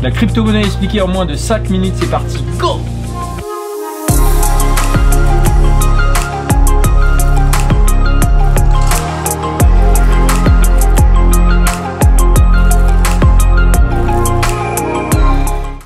La crypto-monnaie expliquée en moins de 5 minutes, c'est parti, go!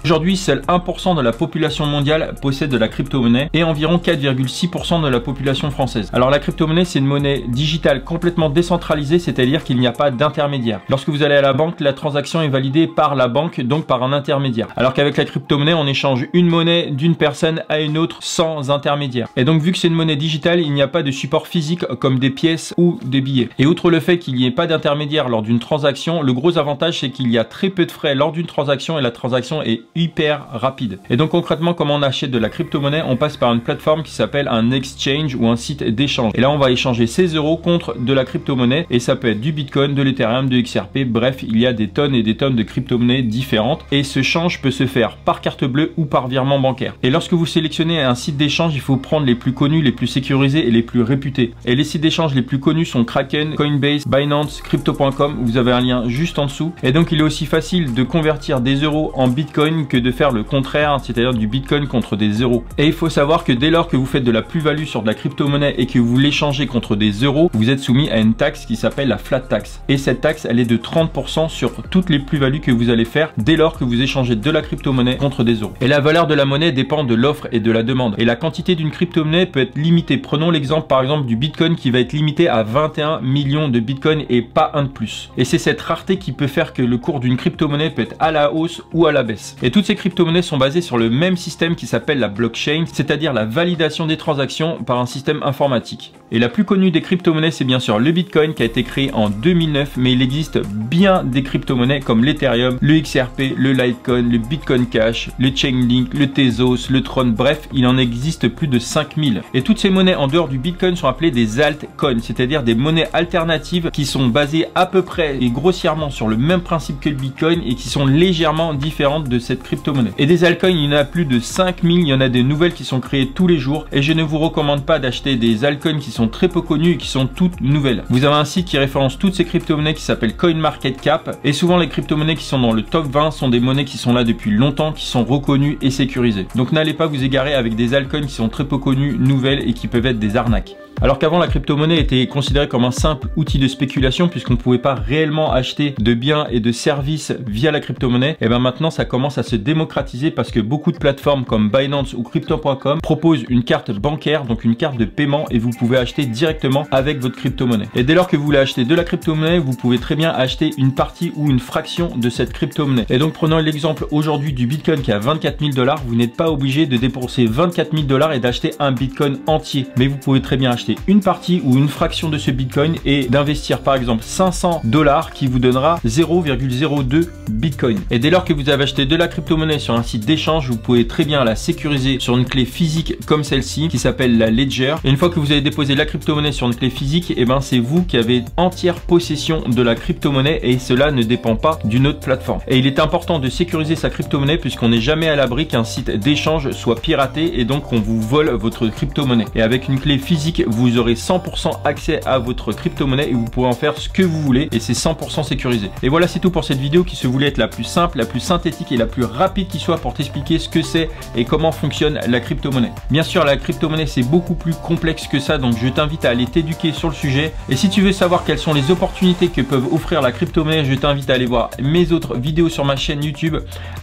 Aujourd'hui, seul 1% de la population mondiale possède de la crypto-monnaie et environ 4,6% de la population française. Alors la crypto-monnaie, c'est une monnaie digitale complètement décentralisée, c'est-à-dire qu'il n'y a pas d'intermédiaire. Lorsque vous allez à la banque, la transaction est validée par la banque, donc par un intermédiaire. Alors qu'avec la crypto-monnaie, on échange une monnaie d'une personne à une autre sans intermédiaire. Et donc vu que c'est une monnaie digitale, il n'y a pas de support physique comme des pièces ou des billets. Et outre le fait qu'il n'y ait pas d'intermédiaire lors d'une transaction, le gros avantage c'est qu'il y a très peu de frais lors d'une transaction et la transaction est hyper rapide. Et donc concrètement, comment on achète de la crypto-monnaie? On passe par une plateforme qui s'appelle un exchange ou un site d'échange. Et là, on va échanger ses euros contre de la crypto-monnaie et ça peut être du Bitcoin, de l'Ethereum, de XRP. Bref, il y a des tonnes et des tonnes de crypto-monnaies différentes et ce change peut se faire par carte bleue ou par virement bancaire. Et lorsque vous sélectionnez un site d'échange, il faut prendre les plus connus, les plus sécurisés et les plus réputés. Et les sites d'échange les plus connus sont Kraken, Coinbase, Binance, Crypto.com. Vous avez un lien juste en dessous. Et donc, il est aussi facile de convertir des euros en Bitcoin que de faire le contraire, c'est-à-dire du Bitcoin contre des euros. Et il faut savoir que dès lors que vous faites de la plus-value sur de la crypto-monnaie et que vous l'échangez contre des euros, vous êtes soumis à une taxe qui s'appelle la flat tax. Et cette taxe, elle est de 30% sur toutes les plus-values que vous allez faire dès lors que vous échangez de la crypto-monnaie contre des euros. Et la valeur de la monnaie dépend de l'offre et de la demande. Et la quantité d'une crypto-monnaie peut être limitée. Prenons l'exemple par exemple du Bitcoin qui va être limité à 21 millions de Bitcoin et pas un de plus. Et c'est cette rareté qui peut faire que le cours d'une crypto-monnaie peut être à la hausse ou à la baisse. Et toutes ces crypto-monnaies sont basées sur le même système qui s'appelle la blockchain, c'est-à-dire la validation des transactions par un système informatique. Et la plus connue des crypto-monnaies, c'est bien sûr le Bitcoin qui a été créé en 2009, mais il existe bien des crypto-monnaies comme l'Ethereum, le XRP, le Litecoin, le Bitcoin Cash, le Chainlink, le Tezos, le Tron, bref, il en existe plus de 5000. Et toutes ces monnaies en dehors du Bitcoin sont appelées des altcoins, c'est-à-dire des monnaies alternatives qui sont basées à peu près et grossièrement sur le même principe que le Bitcoin et qui sont légèrement différentes de cette crypto-monnaie. Et des altcoins, il y en a plus de 5000, il y en a des nouvelles qui sont créées tous les jours et je ne vous recommande pas d'acheter des altcoins qui sont très peu connues et qui sont toutes nouvelles. Vous avez un site qui référence toutes ces crypto-monnaies qui s'appelle CoinMarketCap et souvent les crypto-monnaies qui sont dans le top 20 sont des monnaies qui sont là depuis longtemps, qui sont reconnues et sécurisées. Donc n'allez pas vous égarer avec des altcoins qui sont très peu connues, nouvelles et qui peuvent être des arnaques. Alors qu'avant la crypto-monnaie était considérée comme un simple outil de spéculation puisqu'on ne pouvait pas réellement acheter de biens et de services via la crypto-monnaie, et bien maintenant ça commence à se démocratiser parce que beaucoup de plateformes comme Binance ou Crypto.com proposent une carte bancaire, donc une carte de paiement et vous pouvez acheter directement avec votre crypto-monnaie. Et dès lors que vous voulez acheter de la crypto-monnaie, vous pouvez très bien acheter une partie ou une fraction de cette crypto-monnaie. Et donc prenons l'exemple aujourd'hui du Bitcoin qui a 24 000 $, vous n'êtes pas obligé de dépenser 24 000 $ et d'acheter un Bitcoin entier, mais vous pouvez très bien acheter une partie ou une fraction de ce Bitcoin et d'investir par exemple 500 $ qui vous donnera 0,02 Bitcoin. Et dès lors que vous avez acheté de la crypto-monnaie sur un site d'échange, vous pouvez très bien la sécuriser sur une clé physique comme celle-ci qui s'appelle la Ledger. Et une fois que vous avez déposé la crypto-monnaie sur une clé physique, et ben c'est vous qui avez entière possession de la crypto-monnaie et cela ne dépend pas d'une autre plateforme. Et il est important de sécuriser sa crypto-monnaie puisqu'on n'est jamais à l'abri qu'un site d'échange soit piraté et donc qu'on vous vole votre crypto-monnaie. Et avec une clé physique, vous aurez 100% accès à votre crypto-monnaie et vous pourrez en faire ce que vous voulez et c'est 100% sécurisé. Et voilà, c'est tout pour cette vidéo qui se voulait être la plus simple, la plus synthétique et la plus rapide qui soit pour t'expliquer ce que c'est et comment fonctionne la crypto-monnaie. Bien sûr, la crypto-monnaie c'est beaucoup plus complexe que ça, donc je t'invite à aller t'éduquer sur le sujet. Et si tu veux savoir quelles sont les opportunités que peuvent offrir la crypto-monnaie, je t'invite à aller voir mes autres vidéos sur ma chaîne YouTube,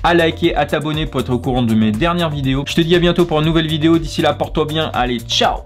à liker, à t'abonner pour être au courant de mes dernières vidéos. Je te dis à bientôt pour une nouvelle vidéo. D'ici là, porte-toi bien. Allez, ciao!